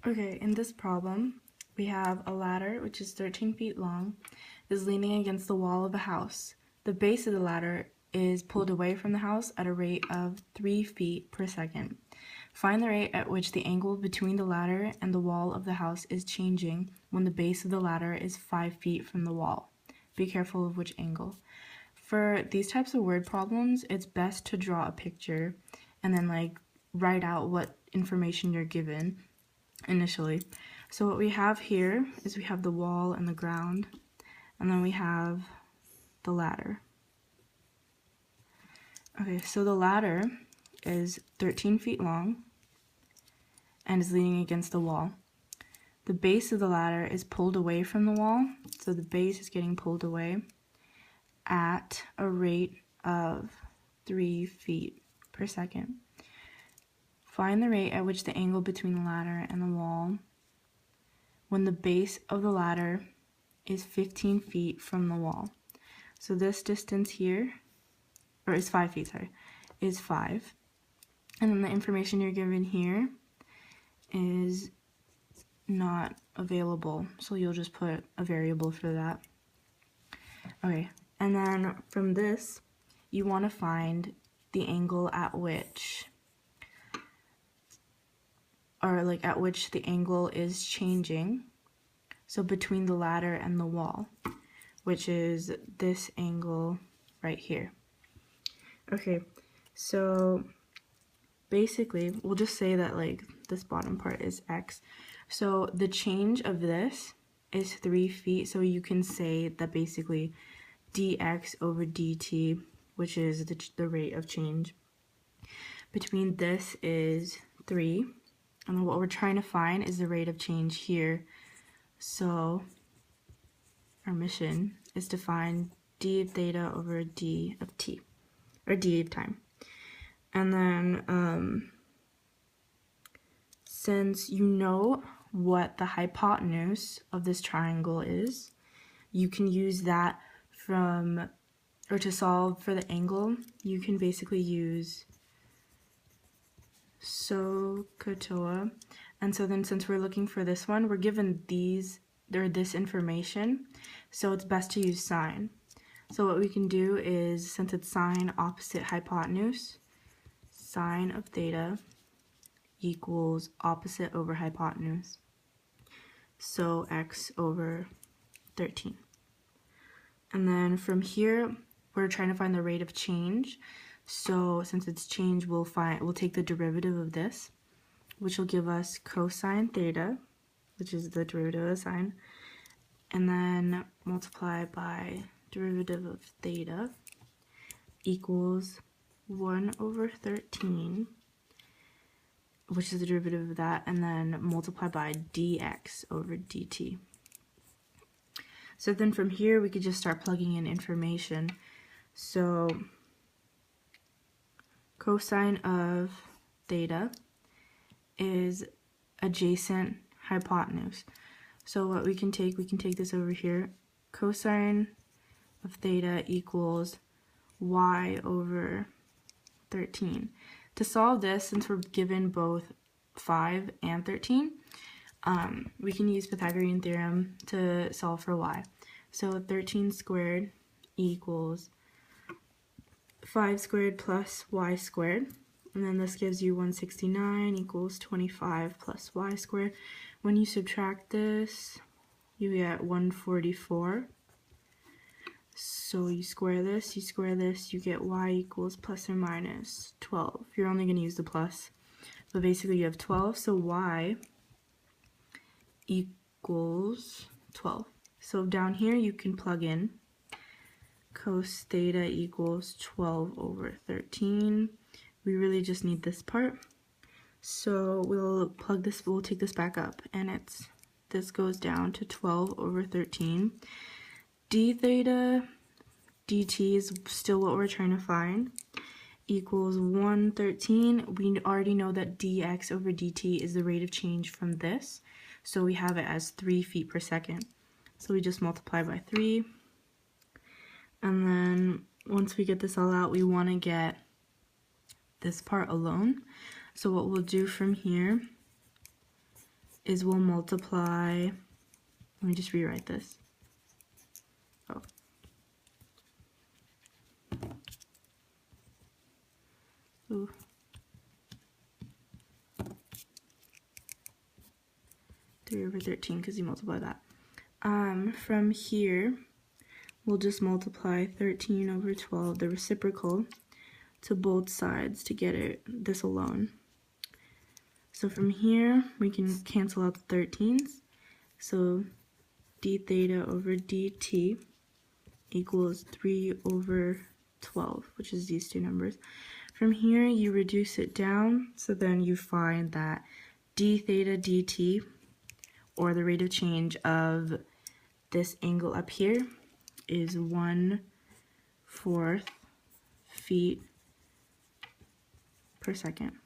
Okay, in this problem, we have a ladder which is 13 feet long, is leaning against the wall of a house. The base of the ladder is pulled away from the house at a rate of 3 feet per second. Find the rate at which the angle between the ladder and the wall of the house is changing when the base of the ladder is 5 feet from the wall. Be careful of which angle. For these types of word problems, it's best to draw a picture and then write out what information you're given initially. So what we have here is we have the wall and the ground, and then we have the ladder. Okay, so the ladder is 13 feet long and is leaning against the wall. The base of the ladder is pulled away from the wall, so the base is getting pulled away at a rate of 3 feet per second. Find the rate at which the angle between the ladder and the wall when the base of the ladder is 15 feet from the wall. So this distance here, or is 5 feet, sorry, is 5. And then the information you're given here is not available, so you'll just put a variable for that. Okay, and then from this, you want to find the angle at which, at which the angle is changing, so between the ladder and the wall, which is this angle right here. Okay, so basically, we'll just say that this bottom part is x. So the change of this is 3 feet, so you can say that basically dx over dt, which is the rate of change between this, is 3. And then what we're trying to find is the rate of change here. So our mission is to find d of theta over d of t, or d of time. And then since you know what the hypotenuse of this triangle is, you can use that to solve for the angle. You can basically use SOHCAHTOA. And so then since we're looking for this one, we're given this information, so it's best to use sine. So what we can do is, since it's sine opposite hypotenuse, sine of theta equals opposite over hypotenuse, so x over 13. And then from here, we're trying to find the rate of change. So since it's change, we'll take the derivative of this, which will give us cosine theta, which is the derivative of sine, and then multiply by derivative of theta equals 1 over 13, which is the derivative of that, and then multiply by dx over dt. So then from here, we could just start plugging in information. So cosine of theta is adjacent hypotenuse. So what we can take this over here. Cosine of theta equals y over 13. To solve this, since we're given both 5 and 13, we can use Pythagorean theorem to solve for y. So 13 squared equals 5 squared plus y squared, and then this gives you 169 equals 25 plus y squared. When you subtract this, you get 144. So you square this, you get y equals plus or minus 12. You're only going to use the plus, but basically you have 12, so y equals 12. So down here you can plug in cos theta equals 12 over 13. We really just need this part. So we'll take this back up, and this goes down to 12 over 13. D theta dt is still what we're trying to find, equals 113. We already know that dx over dt is the rate of change from this, so we have it as 3 feet per second. So we just multiply by 3, and then once we get this all out, we want to get this part alone. So what we'll do from here is we'll multiply, let me just rewrite this. Oh. Ooh. Three over 13 because you multiply that. From here, we'll just multiply 13 over 12, the reciprocal, to both sides to get it this alone. So from here, we can cancel out the 13s. So d theta over dt equals 3 over 12, which is these two numbers. From here, you reduce it down, so then you find that d theta dt, or the rate of change of this angle up here, is 1/4 feet per second.